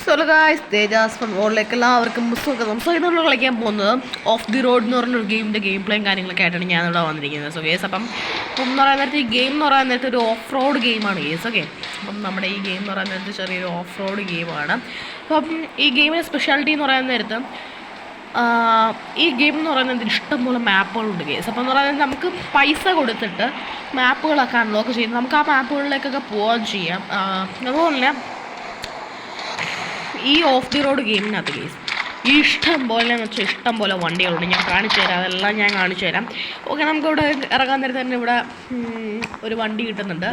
So guys തേജാസ് ഫുട്ബോളിലേക്ക് എല്ലാവർക്കും സ്വാഗതം. സോ നമ്മൾ കളിക്കാൻ പോകുന്നത് ഓഫ് ദി റോഡ് എന്ന് പറഞ്ഞൊരു ഗെയിമിൻ്റെ ഗെയിം പ്ലേയും കാര്യങ്ങളൊക്കെ ആയിട്ടാണ് ഞാനിവിടെ വന്നിരിക്കുന്നത്. സോ ഗേസ് അപ്പം എന്ന് പറയാൻ നേരത്തെ ഈ ഗെയിം എന്ന് പറയാൻ നേരത്തെ ഒരു ഓഫ് റോഡ് ഗെയിമാണ് ഗേസ്. ഓക്കെ, അപ്പം നമ്മുടെ ഈ ഗെയിം എന്ന് പറയാൻ നേരത്തെ ചെറിയൊരു ഓഫ് റോഡ് ഗെയിമാണ്. അപ്പം ഈ ഗെയിമിൻ്റെ സ്പെഷ്യാലിറ്റി എന്ന് പറയാൻ നേരത്ത് ഈ ഗെയിം എന്ന് പറയുന്നത് ഇഷ്ടംപോലെ മാപ്പുകളുണ്ട് ഗേസ്. അപ്പം എന്ന് പറയുന്നത് നമുക്ക് പൈസ കൊടുത്തിട്ട് മാപ്പുകളൊക്കെ അൺലോക്ക് ചെയ്ത് നമുക്ക് ആ മാപ്പുകളിലേക്കൊക്കെ പോകാൻ ചെയ്യാം. അതുപോലെ തന്നെ ഈ ഓഫ് ദി റോഡ് ഗെയിമിനകത്ത് കേസ് ഇഷ്ടം പോലെ എന്ന് വെച്ചാൽ ഇഷ്ടം പോലെ വണ്ടികളുണ്ട്. ഞാൻ കാണിച്ചു തരാം, അതെല്ലാം ഞാൻ കാണിച്ചു തരാം. ഓക്കെ, നമുക്കിവിടെ ഇറങ്ങാൻ നേരത്തെ തന്നെ ഇവിടെ ഒരു വണ്ടി കിട്ടുന്നുണ്ട്.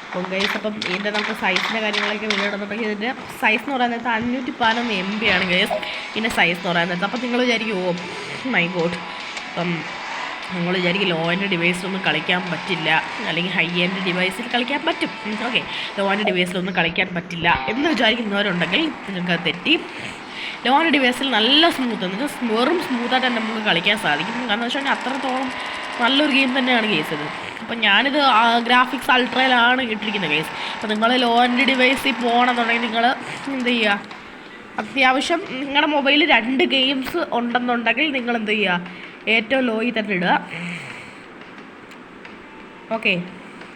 അപ്പം ഗൈസ്, അപ്പം ഇതിൻ്റെ നമുക്ക് സൈസിൻ്റെ കാര്യങ്ങളൊക്കെ വിലയിടുന്നുണ്ടെങ്കിൽ ഇതിൻ്റെ സൈസ് എന്ന് പറയുന്നത് 511 MB ആണ് ഗൈസ് ഇതിൻ്റെ സൈസ് എന്ന് പറയുന്നത്. അപ്പം നിങ്ങൾ വിചാരിക്കും ഓ മൈ ഗോഡ്, അപ്പം നിങ്ങൾ വിചാരിക്കും ലോ എൻഡ് ഡിവൈസിലൊന്നും കളിക്കാൻ പറ്റില്ല, അല്ലെങ്കിൽ ഹൈ എൻഡ് ഡിവൈസിൽ കളിക്കാൻ പറ്റും. ഓക്കെ, ലോ എൻഡ് ഡിവൈസിലൊന്നും കളിക്കാൻ പറ്റില്ല എന്ന് വിചാരിക്കുന്നവരുണ്ടെങ്കിൽ നിങ്ങൾക്ക് തെറ്റി. ലോ എൻഡ് ഡിവൈസിൽ നല്ല സ്മൂത്ത് എന്ന് വെച്ചാൽ വെറും സ്മൂത്തായിട്ട് തന്നെ നമുക്ക് കളിക്കാൻ സാധിക്കും. കാരണം വെച്ച് കഴിഞ്ഞാൽ അത്രത്തോളം നല്ലൊരു ഗെയിം തന്നെയാണ് കേസ് ഇത്. അപ്പം ഞാനിത് ഗ്രാഫിക്സ് അൾട്രയിലാണ് ഇട്ടിരിക്കുന്നത് കേസ്. അപ്പോൾ നിങ്ങൾ ലോ എൻഡ് ഡിവൈസിൽ പോകണമെന്നുണ്ടെങ്കിൽ നിങ്ങൾ എന്ത് ചെയ്യുക, അത്യാവശ്യം നിങ്ങളുടെ മൊബൈലിൽ 2 ഗെയിംസ് ഉണ്ടെന്നുണ്ടെങ്കിൽ നിങ്ങൾ എന്ത് ചെയ്യുക, ഏറ്റവും ലോയിൽ തന്നെ ഇടുക. ഓക്കെ,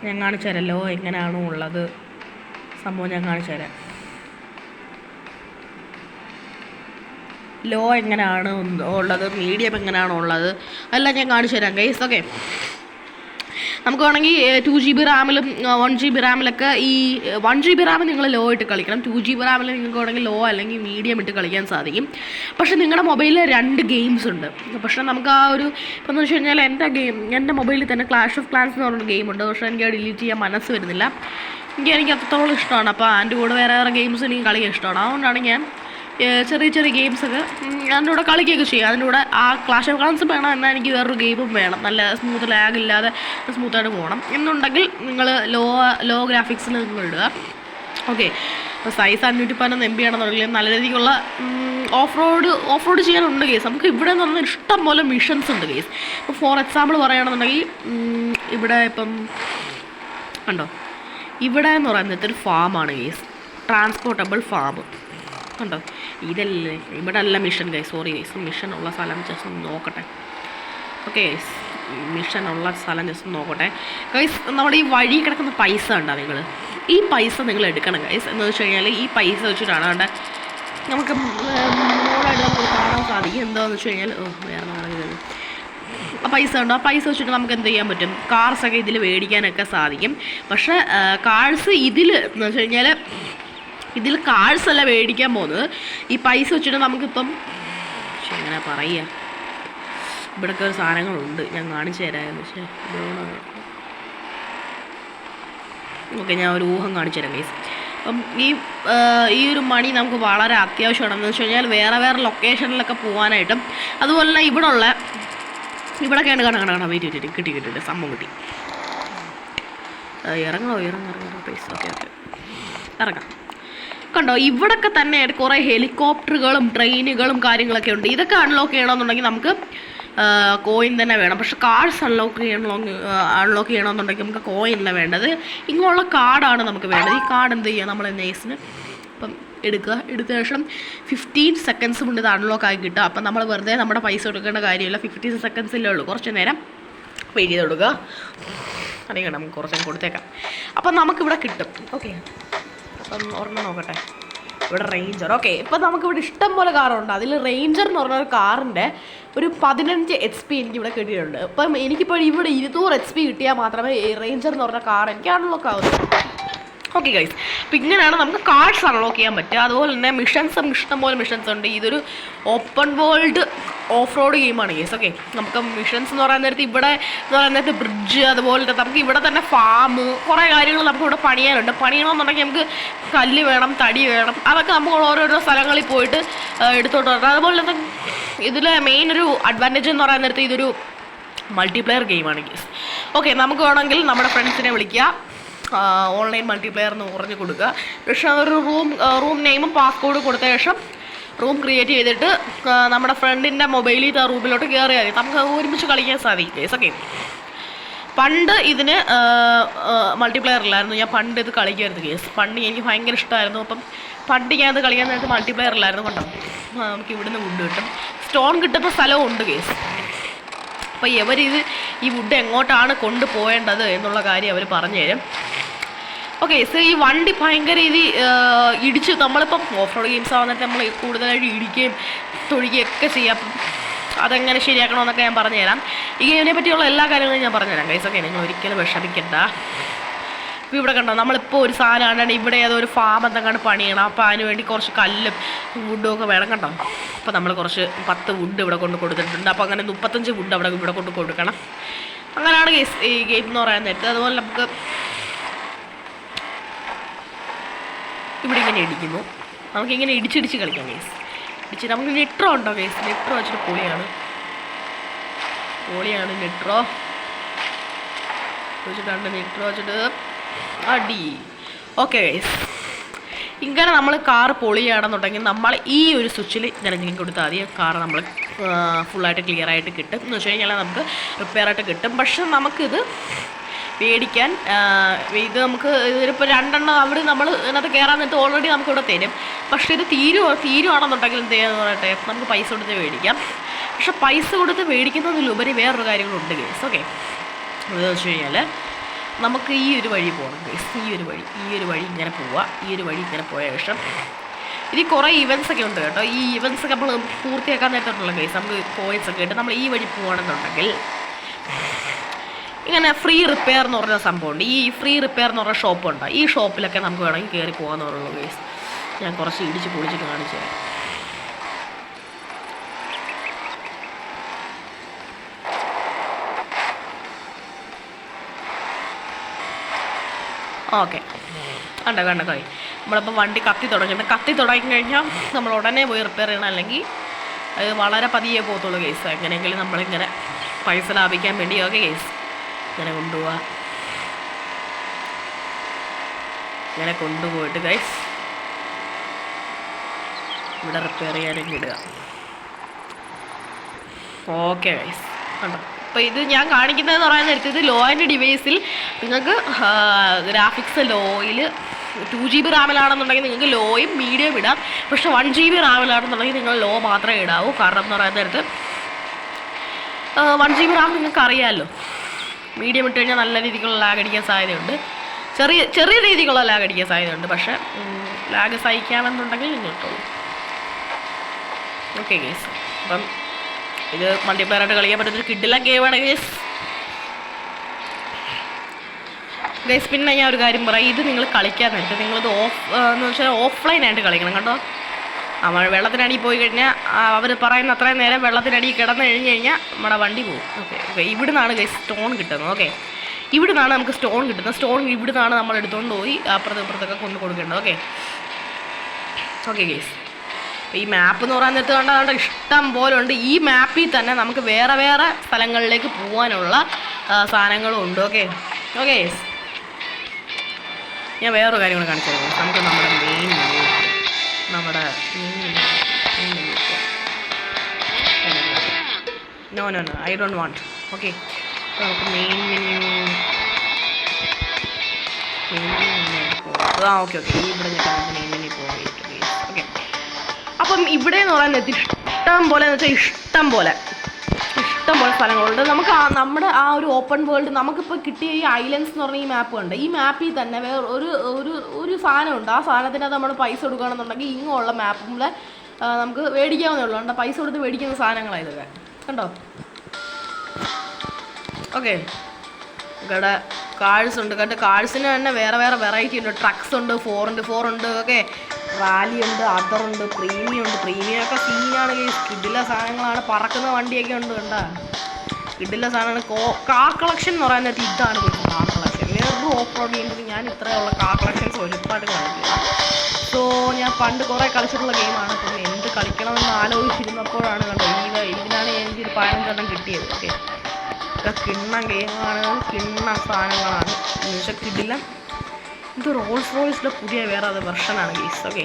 ഞാൻ കാണിച്ചു തരാം ലോ എങ്ങനെയാണോ ഉള്ളത് സംഭവം. ഞാൻ കാണിച്ചു തരാം ലോ എങ്ങനെയാണ് ഉള്ളത്, മീഡിയം എങ്ങനെയാണോ ഉള്ളത് എല്ലാം ഞാൻ കാണിച്ചു തരാം ഗൈസ്. ഓക്കെ, നമുക്ക് വേണമെങ്കിൽ 2 GB റാമിലും 1 GB റാമിലൊക്കെ ഈ 1 GB റാമിൽ നിങ്ങൾ ലോ ഇട്ട് കളിക്കണം. 2 GB റാമിൽ നിങ്ങൾക്ക് വേണമെങ്കിൽ ലോ അല്ലെങ്കിൽ മീഡിയം ഇട്ട് കളിക്കാൻ സാധിക്കും. പക്ഷേ നിങ്ങളുടെ മൊബൈലിൽ 2 ഗെയിംസ് ഉണ്ട്. പക്ഷേ നമുക്ക് ആ ഒരു ഇപ്പം എന്ന് വെച്ച് കഴിഞ്ഞാൽ എൻ്റെ മൊബൈലിൽ തന്നെ ക്ലാഷ് ഓഫ് ക്ലാൻസ് എന്ന് പറഞ്ഞൊരു ഗെയിമുണ്ട്. പക്ഷേ എനിക്ക് ഡിലീറ്റ് ചെയ്യാൻ മനസ്സ് വരുന്നില്ല. എനിക്ക് അത്രത്തോളം ഇഷ്ടമാണ്. അപ്പോൾ അതിൻ്റെ കൂടെ വേറെ ഗെയിംസ് എനിക്ക് കളിക്കാൻ ഇഷ്ടമാണ്. അതുകൊണ്ടാണ് ഞാൻ ചെറിയ ചെറിയ ഗെയിംസൊക്കെ അതിൻ്റെ കൂടെ കളിക്കുകയൊക്കെ ചെയ്യും. അതിൻ്റെ കൂടെ ആ ക്ലാഷ് ഓഫ് ക്ലാൻസ് വേണം, എന്നാൽ എനിക്ക് വേറൊരു ഗെയിമും വേണം, നല്ല സ്മൂത്ത് ലാഗ് ഇല്ലാതെ സ്മൂത്തായിട്ട് പോകണം എന്നുണ്ടെങ്കിൽ നിങ്ങൾ ലോ ഗ്രാഫിക്സിൽ നിങ്ങൾ ഇടുക. ഓക്കെ, അപ്പോൾ സൈസ് 511 MB ആണെന്നുണ്ടെങ്കിൽ നല്ല രീതിക്കുള്ള ഓഫ് റോഡ് ചെയ്യാനുണ്ട് കേസ്. നമുക്ക് ഇവിടെ എന്ന് പറഞ്ഞാൽ ഇഷ്ടം പോലെ മിഷൻസ് ഉണ്ട് കേസ്. ഇപ്പോൾ ഫോർ എക്സാമ്പിൾ പറയുകയാണെന്നുണ്ടെങ്കിൽ ഇവിടെ ഇപ്പം കണ്ടോ, ഇവിടെ എന്ന് പറയുന്നത് ഒരു ഫാമാണ് കേസ്, ട്രാൻസ്പോർട്ടബിൾ ഫാം കണ്ടോ. ഇതല്ലേ ഇവിടെ അല്ല mission guys, sorry guys. Mission ഉള്ള സ്ഥലം ജസ്റ്റ് ഒന്ന് നോക്കട്ടെ. ഓക്കെ ഗൈസ്, മിഷൻ ഉള്ള സ്ഥലം ജസ്റ്റ് ഒന്ന് നോക്കട്ടെ ഗൈസ്. നമ്മുടെ ഈ വഴി കിടക്കുന്ന പൈസ ഉണ്ടോ, നിങ്ങൾ ഈ പൈസ നിങ്ങൾ എടുക്കണം ഗൈസ്. എന്ന് വെച്ച് കഴിഞ്ഞാൽ ഈ പൈസ വെച്ചിട്ടാണ് അവിടെ നമുക്ക് മോഡായിട്ട് നമുക്ക് കാണാൻ സാധിക്കും. എന്താണെന്ന് വെച്ച് കഴിഞ്ഞാൽ വേറെ നാളെ ആ പൈസ ഉണ്ടോ, ആ പൈസ വെച്ചിട്ട് നമുക്ക് എന്ത് ചെയ്യാൻ പറ്റും, കാർസൊക്കെ ഇതിൽ മേടിക്കാനൊക്കെ സാധിക്കും. പക്ഷേ കാർസ് ഇതിൽ എന്ന് വെച്ച് കഴിഞ്ഞാൽ ഇതിൽ കാർഡ്സ് അല്ല മേടിക്കാൻ പോകുന്നത്, ഈ പൈസ വെച്ചിട്ട് നമുക്കിപ്പം എങ്ങനെ പറയുക, ഇവിടെയൊക്കെ ഒരു സാധനങ്ങളുണ്ട് ഞാൻ കാണിച്ചു തരാമെന്ന്. പക്ഷേ ഓക്കെ, ഞാൻ ഒരു ഊഹം കാണിച്ചു തരാം ഗൈസ്. അപ്പം ഈ ഒരു മണി നമുക്ക് വളരെ അത്യാവശ്യമാണെന്ന് വെച്ച് കഴിഞ്ഞാൽ വേറെ ലൊക്കേഷനിലൊക്കെ പോകാനായിട്ടും അതുപോലെ തന്നെ ഇവിടെയൊക്കെയാണ് കാണാൻ കിട്ടി സംഭവം കിട്ടി. ഇറങ്ങണോ പൈസ. ഓക്കെ ഇറങ്ങാം. കണ്ടോ, ഇവിടൊക്കെ തന്നെ കുറേ ഹെലികോപ്റ്ററുകളും ട്രെയിനുകളും കാര്യങ്ങളൊക്കെ ഉണ്ട്. ഇതൊക്കെ അൺലോക്ക് ചെയ്യണമെന്നുണ്ടെങ്കിൽ നമുക്ക് കോയിൻ തന്നെ വേണം. പക്ഷേ കാർഡ്സ് അൺലോക്ക് ചെയ്യണമെന്നുണ്ടെങ്കിൽ നമുക്ക് കോയിൻ അല്ല വേണ്ടത്, ഇങ്ങനെയുള്ള കാർഡാണ് നമുക്ക് വേണ്ടത്. ഈ കാർഡ് എന്ത് ചെയ്യുക, നമ്മൾ നേഴ്സിന് ഇപ്പം എടുത്ത ശേഷം 15 സെക്കൻഡ്സ് കൊണ്ട് ഇത് അൺലോക്ക് ആക്കി കിട്ടുക. അപ്പം നമ്മൾ വെറുതെ നമ്മുടെ പൈസ കൊടുക്കേണ്ട കാര്യമില്ല, 15 സെക്കൻഡ്സിലേ ഉള്ളൂ. കുറച്ച് നേരം വെയിറ്റ് ചെയ്ത് കൊടുക്കുക, അല്ലെങ്കിൽ നമുക്ക് കുറച്ച് കൊടുത്തേക്കാം. അപ്പം നമുക്കിവിടെ കിട്ടും. ഓക്കെ, അപ്പം ഒരെണ്ണം നോക്കട്ടെ. ഇവിടെ റേഞ്ചർ. ഓക്കെ, ഇപ്പം നമുക്കിവിടെ ഇഷ്ടം പോലെ കാറുണ്ട്. അതിൽ റേഞ്ചർ എന്ന് പറഞ്ഞൊരു കാറിൻ്റെ ഒരു 15 HP എനിക്കിവിടെ കിട്ടിയിട്ടുണ്ട്. ഇപ്പം എനിക്കിപ്പോൾ ഇവിടെ 200 HP കിട്ടിയാൽ മാത്രമേ ഈ റേഞ്ചർ എന്ന് പറഞ്ഞ കാർ എനിക്ക് അൺലോക്ക് ആവുള്ളൂ. ഓക്കെ ഗൈസ്, അപ്പം ഇങ്ങനെയാണ് നമുക്ക് കാർഡ്സ് അൺലോക്ക് ചെയ്യാൻ പറ്റുക. അതുപോലെ തന്നെ മിഷൻസും ഇഷ്ടംപോലെ മിഷൻസ് ഉണ്ട്. ഇതൊരു ഓപ്പൺ വേൾഡ് ഓഫ് റോഡ് ഗെയിമാണ് ഗൈസ്. ഓക്കെ, നമുക്ക് മിഷൻസ് എന്ന് പറയാൻ നേരത്ത് ഇവിടെ എന്ന് പറയാൻ നേരത്ത് ബ്രിഡ്ജ്, അതുപോലെ നമുക്ക് ഇവിടെ തന്നെ ഫാം, കുറേ കാര്യങ്ങൾ നമുക്ക് ഇവിടെ പണിയാനുണ്ട്. പണിയണമെന്നുണ്ടെങ്കിൽ നമുക്ക് കല്ല് വേണം, തടി വേണം, അതൊക്കെ നമുക്ക് ഓരോരോ സ്ഥലങ്ങളിൽ പോയിട്ട് എടുത്തോട്ട് വരണം. അതുപോലെ തന്നെ ഇതിലെ മെയിൻ ഒരു അഡ്വാൻറ്റേജ് എന്ന് പറയാൻ നേരത്ത് ഇതൊരു മൾട്ടിപ്ലെയർ ഗെയിമാണ് ഗൈസ്. ഓക്കെ, നമുക്ക് വേണമെങ്കിൽ നമ്മുടെ ഫ്രണ്ട്സിനെ വിളിക്കുക, ഓൺലൈൻ മൾട്ടിപ്ലെയർ എന്ന് പറഞ്ഞു കൊടുക്കുക. പക്ഷേ ഒരു റൂം നെയിമും പാസ്കോഡ് കൊടുത്ത ശേഷം റൂം ക്രിയേറ്റ് ചെയ്തിട്ട് നമ്മുടെ ഫ്രണ്ടിൻ്റെ മൊബൈലിൽ ആ റൂമിലോട്ട് കയറിയാൽ നമുക്ക് ഒരുമിച്ച് കളിക്കാൻ സാധിക്കും ഗൈസ്. ഓക്കെ, പണ്ട് ഇതിന് മൾട്ടിപ്ലെയർ ഇല്ലായിരുന്നു. ഞാൻ പണ്ട് ഇത് കളിക്കുമായിരുന്നു കേസ്. പണ്ട് എനിക്ക് ഭയങ്കര ഇഷ്ടമായിരുന്നു. അപ്പം പണ്ട് ഞാനത് കളിക്കാൻ നേരത്ത് മൾട്ടിപ്ലെയർ ഇല്ലായിരുന്നു. കൊണ്ടോ നമുക്ക് ഇവിടുന്ന് വുഡ് കിട്ടും, സ്റ്റോൺ കിട്ടുന്ന സ്ഥലവും ഉണ്ട് കേസ്. അപ്പോൾ ഇവരിത് ഈ വുഡ് എങ്ങോട്ടാണ് കൊണ്ടുപോകേണ്ടത് എന്നുള്ള കാര്യം അവർ പറഞ്ഞു തരും. ഓക്കെ സോ ഈ വണ്ടി ഭയങ്കര ഇടിച്ച് നമ്മളിപ്പം ഓഫ് റോഡ് ഗെയിംസ് ആവുന്നിട്ട് നമ്മൾ കൂടുതലായിട്ട് ഇടിക്കുകയും തൊഴിക്കുകയും ഒക്കെ ചെയ്യാം. അപ്പം അതെങ്ങനെ ശരിയാക്കണമെന്നൊക്കെ ഞാൻ പറഞ്ഞുതരാം. ഈ ഗെയിമിനെ പറ്റിയുള്ള എല്ലാ കാര്യങ്ങളും ഞാൻ പറഞ്ഞുതരാം ഗൈസ്. ഓക്കെ, നിങ്ങൾ ഒരിക്കലും വിഷമിക്കണ്ട. ഇപ്പോൾ ഇവിടെ കണ്ടോ, നമ്മളിപ്പോൾ ഒരു സാധനം കണ്ടാണ് ഇവിടെ ഏതൊരു ഫാം എന്തെങ്കിലും പണിയണം. അപ്പോൾ അതിന് വേണ്ടി കുറച്ച് കല്ലും വുഡും ഒക്കെ വേണം കണ്ടോ. അപ്പോൾ നമ്മൾ കുറച്ച് 10 വുഡ് ഇവിടെ കൊണ്ട് കൊടുത്തിട്ടുണ്ട്. അപ്പോൾ അങ്ങനെ 35 വുഡ് ഇവിടെ കൊണ്ട് കൊടുക്കണം. അങ്ങനെയാണ് ഗെയിം ഈ ഗെയിം എന്ന് പറയാൻ നേരത്തെ. അതുപോലെ നമുക്ക് ഇവിടെ ഇങ്ങനെ ഇടിക്കുന്നു. നമുക്കിങ്ങനെ ഇടിച്ചിടിച്ച് കളിക്കാം ഗെയ്സ്. ഇടിച്ചിട്ട് നമുക്ക് നെട്രോ ഉണ്ടോ ഗെയ്സ്? നെട്രോ വെച്ചിട്ട് പൊളിയാണ് നെട്രോ വെച്ചിട്ടുണ്ട്. നെട്രോ വെച്ചിട്ട് അടി. ഓക്കെ ഗെയ്സ്, ഇങ്ങനെ നമ്മൾ കാറ് പൊളിയാണെന്നുണ്ടെങ്കിൽ നമ്മൾ ഈ ഒരു സ്വിച്ചിൽ ഇങ്ങനെ കൊടുത്താൽ മതി. കാറ് നമ്മൾ ഫുള്ളായിട്ട് ക്ലിയർ ആയിട്ട് കിട്ടും. എന്ന് വെച്ച് കഴിഞ്ഞാൽ നമുക്ക് റിപ്പയർ ആയിട്ട് കിട്ടും. പക്ഷെ നമുക്കിത് മേടിക്കാൻ ഇത് നമുക്ക് ഇതിലിപ്പോൾ 2 എണ്ണം അവിടെ നമ്മൾ ഇതിനകത്ത് കയറാൻ നേരത്തെ ഓൾറെഡി നമുക്കിവിടെ തരും. പക്ഷേ ഇത് തീരുവാണെന്നുണ്ടെങ്കിൽ എന്ത് ചെയ്യാന്ന് പറയട്ടെ, നമുക്ക് പൈസ കൊടുത്ത് മേടിക്കാം. പക്ഷെ പൈസ കൊടുത്ത് മേടിക്കുന്നതിലുപരി വേറൊരു കാര്യങ്ങളുണ്ട് ഗേസ്. ഓക്കെ, എന്താണെന്ന് വെച്ച് കഴിഞ്ഞാൽ നമുക്ക് ഈ ഒരു വഴി പോകണം ഗേസ്. ഈ ഒരു വഴി ഇങ്ങനെ പോവുക. ഈ ഒരു വഴി ഇങ്ങനെ പോയ ശേഷം ഇതിൽ കുറേ ഇവൻറ്റ്സ് ഒക്കെ ഉണ്ട് കേട്ടോ. ഈ ഇവൻറ്റ്സ് ഒക്കെ നമ്മൾ പൂർത്തിയാക്കാൻ നേരത്തുള്ള ഗേസ് നമുക്ക് കോയിൻസ് ഒക്കെ ഇട്ട് നമ്മൾ ഈ വഴി പോകണമെന്നുണ്ടെങ്കിൽ ഇങ്ങനെ ഫ്രീ റിപ്പയർ എന്ന് പറഞ്ഞ സംഭവമുണ്ട്. ഈ ഫ്രീ റിപ്പയർ എന്ന് പറഞ്ഞ ഷോപ്പുണ്ട്. ഈ ഷോപ്പിലൊക്കെ നമുക്ക് വേണമെങ്കിൽ കയറി പോകാമെന്ന് പറയുള്ളൂ ഗേസ്. ഞാൻ കുറച്ച് ഇടിച്ച് പൊളിച്ചിട്ട് കാണിച്ചു തരാം. ഓക്കെ, കണ്ടോ നമ്മളിപ്പോൾ വണ്ടി കത്തി തുടങ്ങിക്കഴിഞ്ഞാൽ നമ്മൾ ഉടനെ പോയി റിപ്പയർ ചെയ്യണം. അല്ലെങ്കിൽ അത് വളരെ പതിയെ പോകത്തുള്ളൂ കേസ്. എങ്ങനെയെങ്കിലും നമ്മളിങ്ങനെ പൈസ ലാഭിക്കാൻ വേണ്ടി ഓക്കെ കേസ് ഇങ്ങനെ കൊണ്ടുപോയിട്ട് ഗൈസ് ഇവിടെ റിപ്പയർ ചെയ്യാനൊക്കെ ഇടുക. ഓക്കെ ഗൈസ്, കണ്ടോ. അപ്പോൾ ഇത് ഞാൻ കാണിക്കുന്നതെന്ന് പറയാൻ നേരത്തെ ഇത് ലോ ആൻഡ് ഡിവൈസിൽ നിങ്ങൾക്ക് ഗ്രാഫിക്സ് ലോയിൽ 2GB റാമിലാണെന്നുണ്ടെങ്കിൽ നിങ്ങൾക്ക് ലോയും മീഡിയം ഇടാം. പക്ഷെ 1GB റാമിലാണെന്നുണ്ടെങ്കിൽ നിങ്ങൾ ലോ മാത്രമേ ഇടാവൂ. കാരണം എന്ന് പറയാൻ നേരത്ത് 1GB റാം നിങ്ങൾക്ക് അറിയാമല്ലോ, മീഡിയം ഇട്ട് കഴിഞ്ഞാൽ നല്ല രീതിക്കുള്ള ലാഗ് അടിക്കാൻ സാധ്യതയുണ്ട്. ചെറിയ രീതിക്കുള്ള ലാഗ് അടിക്കാൻ സാധ്യതയുണ്ട്. പക്ഷേ ലാഗ് സഹിക്കാമെന്നുണ്ടെങ്കിൽ നിങ്ങൾ ഇട്ടോളൂ. ഓക്കെ ഗേസ്, അപ്പം ഇത് മൾട്ടിപ്ലെയറായിട്ട് കളിക്കാൻ പറ്റുന്നൊരു കിഡില്ല ഗെയിമാണ് ഗേസ്. പിന്നെ ഞാൻ ഒരു കാര്യം പറയാം, ഇത് നിങ്ങൾ കളിക്കാൻ നേരത്തെ നിങ്ങളിത് എന്ന് വെച്ചാൽ ഓഫ്ലൈനായിട്ട് കളിക്കണം കേട്ടോ. വെള്ളത്തിനടി പോയി കഴിഞ്ഞാൽ അവർ പറയുന്ന അത്രയും നേരം വെള്ളത്തിനടി കിടന്നു കഴിഞ്ഞാൽ നമ്മുടെ വണ്ടി പോകും. ഓക്കെ, ഇവിടെ നിന്നാണ് ഗൈസ് സ്റ്റോൺ കിട്ടുന്നത്. ഓക്കെ, ഇവിടെ നിന്നാണ് നമുക്ക് സ്റ്റോൺ കിട്ടുന്നത്. സ്റ്റോൺ ഇവിടെ നിന്നാണ് നമ്മൾ എടുത്തുകൊണ്ട് പോയി അപ്പുറത്തൊക്കെ കൊണ്ട് കൊടുക്കേണ്ടത്. ഓക്കെ ഗൈസ്, അപ്പോൾ ഈ മാപ്പ് എന്ന് പറയാൻ നേരത്ത് കണ്ടാൽ ഇഷ്ടം പോലെ ഉണ്ട്. ഈ മാപ്പിൽ തന്നെ നമുക്ക് വേറെ സ്ഥലങ്ങളിലേക്ക് പോകാനുള്ള സാധനങ്ങളും ഉണ്ട്. ഓക്കെ ഗൈസ്, ഞാൻ വേറൊരു കാര്യം കൂടെ കാണിച്ചു തരാം. നമുക്ക് നമ്മുടെ main no I don't want. Okay, നമുക്ക് മെയിൻ മെനു ഓക്കെ ഇവിടെ ഞാൻ മെയിൻ മെനു പോകാം. ഓക്കെ, അപ്പം ഇവിടെ എന്ന് പറയാൻ നേരത്തെ ഇഷ്ടം പോലെ സ്ഥലങ്ങളുണ്ട്. നമുക്ക് നമ്മുടെ ആ ഒരു ഓപ്പൺ വേൾഡ് നമുക്കിപ്പോൾ കിട്ടിയ ഈ ഐലൻഡ്സ് എന്ന് പറഞ്ഞ ഈ മാപ്പ് ഉണ്ട്. ഈ മാപ്പിൽ തന്നെ വേറെ ഒരു സാധനമുണ്ട്. ആ സാധനത്തിനകത്ത് നമ്മൾ പൈസ കൊടുക്കുകയാണെന്നുണ്ടെങ്കിൽ ഇങ്ങുള്ള മാപ്പിൽ നമുക്ക് മേടിക്കാവുന്നേ ഉള്ളൂ. കണ്ടോ, പൈസ കൊടുത്ത് മേടിക്കുന്ന സാധനങ്ങളാണ് ഇതൊക്കെ കണ്ടോ. ഓക്കെ, ഇവിടെ കാഴ്സ് ഉണ്ട് കണ്ടോ. കാഴ്സിന് തന്നെ വേറെ വെറൈറ്റി ഉണ്ട്. ട്രക്സ് ഉണ്ട്, 4x4 ഉണ്ട്. ഓക്കെ, റാലി ഉണ്ട്, അതറുണ്ട്, പ്രീമിയം ഉണ്ട്. പ്രീമിയമൊക്കെ സീനാണ്. കിഡിലെ സാധനങ്ങളാണ്. പറക്കുന്ന വണ്ടിയൊക്കെ ഉണ്ട് കണ്ടാ. കിഡിലെ സാധനമാണ്. കാർ കളക്ഷൻ എന്ന് പറയാൻ നേരത്തെ ഇതാണ് കാർ കളക്ഷൻ. വേറൊരു ഓഫ് റോഡ് ഗെയിംസിൽ ഞാൻ ഇത്രയുള്ള കാർ കളക്ഷൻസ് ഒരുപാട് കളിക്കില്ല. സോ ഞാൻ പണ്ട് കുറേ കളിച്ചിട്ടുള്ള ഗെയിമാണ്. അപ്പം എന്ത് കളിക്കണമെന്ന് ആലോചിച്ചിരുന്നപ്പോഴാണ് കണ്ടോ ഇതിനാണ് എനിക്കൊരു 15 കിട്ടിയത്. ഓക്കെ, കിണ്ണം ഗെയിമാണ്, കിണ്ണം സാധനങ്ങളാണ്. എന്നുവെച്ചാൽ കിഡില്ല. ഇത് റോൾസ് പുതിയ വേറെ വെർഷനാണ് ഗെയ്സ്. ഓക്കെ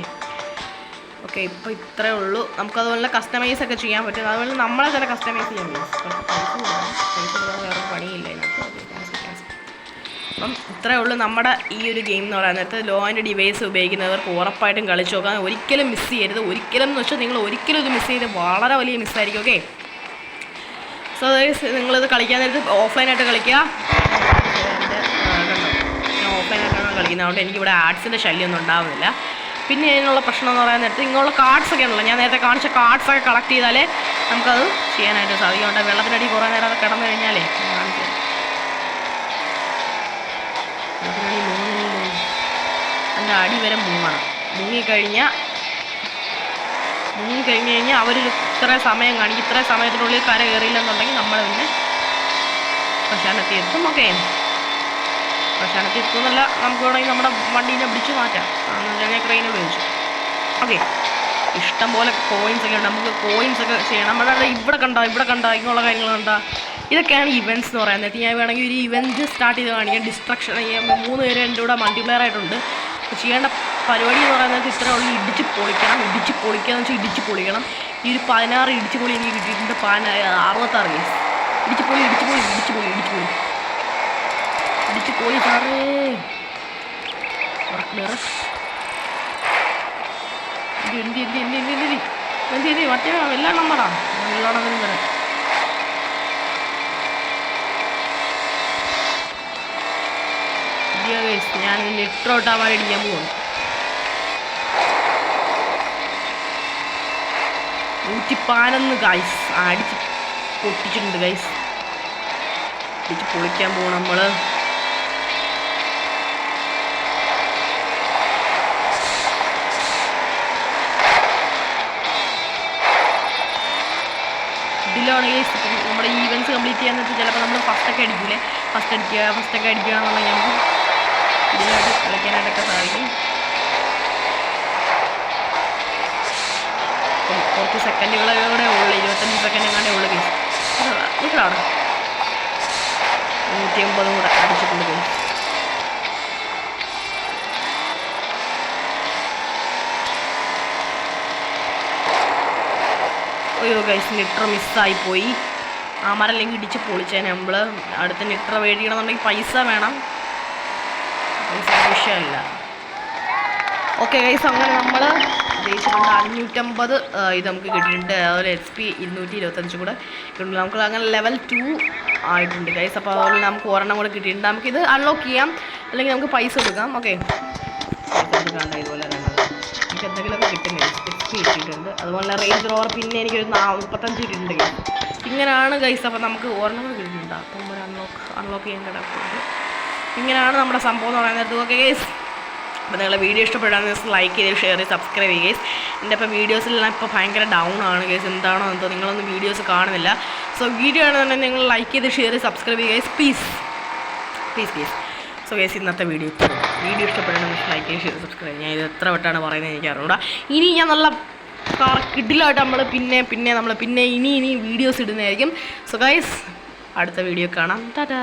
ഇപ്പോൾ ഇത്രയേ ഉള്ളൂ. നമുക്കതുപോലെ കസ്റ്റമൈസ് ഒക്കെ ചെയ്യാൻ പറ്റും. അതുപോലെ നമ്മളെ തന്നെ കസ്റ്റമൈസ് ചെയ്യാൻ ഗെയ്സ്. പൈസ കൊടുക്കാൻ വേറെ പണിയില്ല ഇതിനകത്ത്. അപ്പം ഇത്രയേ ഉള്ളൂ നമ്മുടെ ഈ ഒരു ഗെയിം എന്ന് പറയുന്നത്. ലോ ആൻഡ് ഡിവൈസ് ഉപയോഗിക്കുന്നവർക്ക് ഉറപ്പായിട്ടും കളിച്ചു നോക്കാം. ഒരിക്കലും മിസ് ചെയ്യരുത്. ഒരിക്കലും എന്ന് വെച്ചാൽ നിങ്ങൾ ഒരിക്കലും ഇത് മിസ് ചെയ്ത് വളരെ വലിയ മിസ്സായിരിക്കും. ഓക്കെ, സോ നിങ്ങളിത് കളിക്കാൻ നേരത്ത് ഓഫ്ലൈനായിട്ട് കളിക്കുക. ഞാൻ ഓഫ്ലൈനായിട്ടാണ് കളിക്കുന്നത്, അതുകൊണ്ട് എനിക്കിവിടെ ആഡ്സിൻ്റെ ശല്യമൊന്നും ഉണ്ടാവുന്നില്ല. പിന്നെ അതിനുള്ള പ്രശ്നം എന്ന് പറയാൻ നേരത്ത് ഇങ്ങനെയുള്ള കാർഡ്സൊക്കെ ഉണ്ടല്ലോ, ഞാൻ നേരത്തെ കാണിച്ച കാർഡ്സൊക്കെ കളക്ട് ചെയ്താലേ നമുക്കത് ചെയ്യാനായിട്ട് സാധിക്കും. അതുകൊണ്ട് വെള്ളത്തിനടി കുറേ നേരം അത് കിടന്നു കഴിഞ്ഞാലേ കാണിച്ചു വെള്ളത്തിനടി മുങ്ങുന്നില്ലല്ലോ, അതിൻ്റെ അടി വരെ മുങ്ങണം. മുങ്ങിക്കഴിഞ്ഞ് കഴിഞ്ഞാൽ അവർ ഇത്ര സമയം കാണിക്കും. ഇത്ര സമയത്തിനുള്ളിൽ കര കയറിയില്ലെന്നുണ്ടെങ്കിൽ നമ്മൾ പിന്നെ ശ്മശാനത്തിൽ എത്തും. ഓക്കെ, ശ്മശാനത്തിൽ എത്തുമെന്നല്ല, നമുക്ക് വേണമെങ്കിൽ നമ്മുടെ വണ്ടീനെ പിടിച്ച് മാറ്റാം. ഞാൻ ക്രെയിനോട് ചോദിച്ചു. ഓക്കെ, ഇഷ്ടം പോലെ കോയിൻസൊക്കെ ഉണ്ട്. നമുക്ക് കോയിൻസൊക്കെ ചെയ്യണം. നമ്മുടെ ഇവിടെ കണ്ടോ ഇങ്ങനെയുള്ള കാര്യങ്ങൾ കണ്ടോ, ഇതൊക്കെയാണ് ഇവൻറ്റ്സ് എന്ന് പറയുന്നത്. ഞാൻ വേണമെങ്കിൽ ഒരു ഇവൻറ്റ് സ്റ്റാർട്ട് ചെയ്ത് കാണിക്കാം. ഡിസ്ട്രക്ഷൻ 3 പേര് എൻ്റെ കൂടെ മൾട്ടിപ്ലെയർ ആയിട്ടുണ്ട്. അപ്പോൾ ചെയ്യേണ്ട പരിപാടി എന്ന് പറയുന്നത് ഇത്ര ഉള്ളു, ഇടിച്ച് പൊളിക്കുക എന്ന് വെച്ചാൽ ഇടിച്ച് പൊളിക്കണം. ഈ ഒരു 16 ഇടിച്ച് പൊളി എനിക്ക് കിട്ടിയിട്ടുണ്ട്. 66 കേസ് ഇടിച്ച് പൊളി സാറേ. എന്ത് മറ്റേ എല്ലാ നമ്പറാ നല്ലോണം വരാം. ഞാൻ നെട്രോട്ടാവാൻ ഇടിക്കാൻ പോകുന്നു. 111 ഗൈസ് അടിച്ച് പൊട്ടിച്ചിട്ടുണ്ട് ഗൈസ്. അടിച്ച് പൊളിക്കാൻ പോകണം നമ്മൾ. ഇതിലാണ് ഗൈസ് നമ്മുടെ ഈവൻസ് കംപ്ലീറ്റ് ചെയ്യാന്ന് വെച്ചാൽ ചിലപ്പോൾ നമ്മൾ ഫസ്റ്റൊക്കെ അടിക്കില്ലേ, ഫസ്റ്റൊക്കെ അടിക്കുകയാണെന്നുണ്ടെങ്കിൽ നമുക്ക് ഇതിലായിട്ട് കളിക്കാനായിട്ടൊക്കെ സാധിക്കും. കുറച്ച് സെക്കൻഡുകളെ കൂടെ ഉള്ളു, 25 സെക്കൻഡ് എങ്ങാണ്ടേ ഉള്ളു കേസ്. നിൽക്കലാണ് 150 കൂടെ അടിച്ചിട്ടുണ്ട് കേസ്. അയ്യോ ഗൈസ്, ലിറ്റർ മിസ്സായിപ്പോയി. ആ മരല്ലെങ്കിൽ ഇടിച്ച് പൊളിച്ചേനെ നമ്മൾ. അടുത്ത ലിറ്റർ മേടിക്കണമെന്നുണ്ടെങ്കിൽ പൈസ വേണം, പൈസ വിഷയമല്ല. ഓക്കെ ഗൈസ്, അങ്ങനെ നമ്മൾ ജയിച്ചിട്ടുണ്ട്. 550 ഇത് നമുക്ക് കിട്ടിയിട്ടുണ്ട്. അതുപോലെ HP 225 കൂടെ കിട്ടുന്നുണ്ട്. നമുക്ക് അങ്ങനെ ലെവൽ 2 ആയിട്ടുണ്ട് ഗൈസ്. അപ്പോൾ അതുപോലെ നമുക്ക് ഒരെണ്ണം കൂടെ കിട്ടിയിട്ടുണ്ട്. നമുക്കിത് അൺലോക്ക് ചെയ്യാം, അല്ലെങ്കിൽ നമുക്ക് പൈസ കൊടുക്കാം. ഓക്കെ, ഇതുപോലെ എനിക്ക് എന്തെങ്കിലുമൊക്കെ കിട്ടും ഗൈസ്. HP കിട്ടിയിട്ടുണ്ട്. അതുപോലെ റേഞ്ച് റോവർ പിന്നെ എനിക്കൊരു 35 കിട്ടിയിട്ടുണ്ട് ഗൈസ്. ഇങ്ങനെയാണ് ഗൈസ്. അപ്പോൾ നമുക്ക് ഒരെണ്ണം കൂടെ കിട്ടിയിട്ടുണ്ട്. അപ്പം ഒരു അൺലോക്ക് ചെയ്യാൻ കിടക്കുന്നുണ്ട്. ഇങ്ങനെയാണ് നമ്മുടെ സംഭവം എന്ന് പറയുന്നത്. ഓക്കെ ഗൈസ്, അപ്പോൾ നിങ്ങളുടെ വീഡിയോ ഇഷ്ടപ്പെടുകയാണെങ്കിൽ ലൈക്ക് ചെയ്ത് ഷെയർ ചെയ്ത് സബ്സ്ക്രൈബ് ചെയ്യുക ഗൈസ്. എൻ്റെ ഇപ്പോൾ വീഡിയോസിലെല്ലാം ഇപ്പോൾ ഭയങ്കര ഡൗൺ ആണ് ഗൈസ്. എന്താണോ എന്തോ നിങ്ങളൊന്നും വീഡിയോസ് കാണുന്നില്ല. സോ വീഡിയോ ആണെന്നുണ്ടെങ്കിൽ നിങ്ങൾ ലൈക്ക് ചെയ്ത് ഷെയർ ചെയ്ത് സബ്സ്ക്രൈബ് ചെയ്യുക ഗൈസ്, പ്ലീസ്. സോ ഗൈസ്, ഇന്നത്തെ വീഡിയോ ഇഷ്ടപ്പെടുകയാണെങ്കിൽ ലൈക്ക് ചെയ്ത് ഷെയർ ചെയ്ത് സബ്സ്ക്രൈബ്. ഞാൻ ഇത് എത്ര വട്ടമാണ് പറയുന്നത് എനിക്ക് അറിഞ്ഞൂടാ. ഇനി ഞാൻ നല്ല കിഡിലായിട്ട് നമ്മൾ പിന്നെ ഇനി വീഡിയോസ് ഇടുന്നതായിരിക്കും. സോ ഗൈസ്, അടുത്ത വീഡിയോ കാണാം. ടാറ്റാ.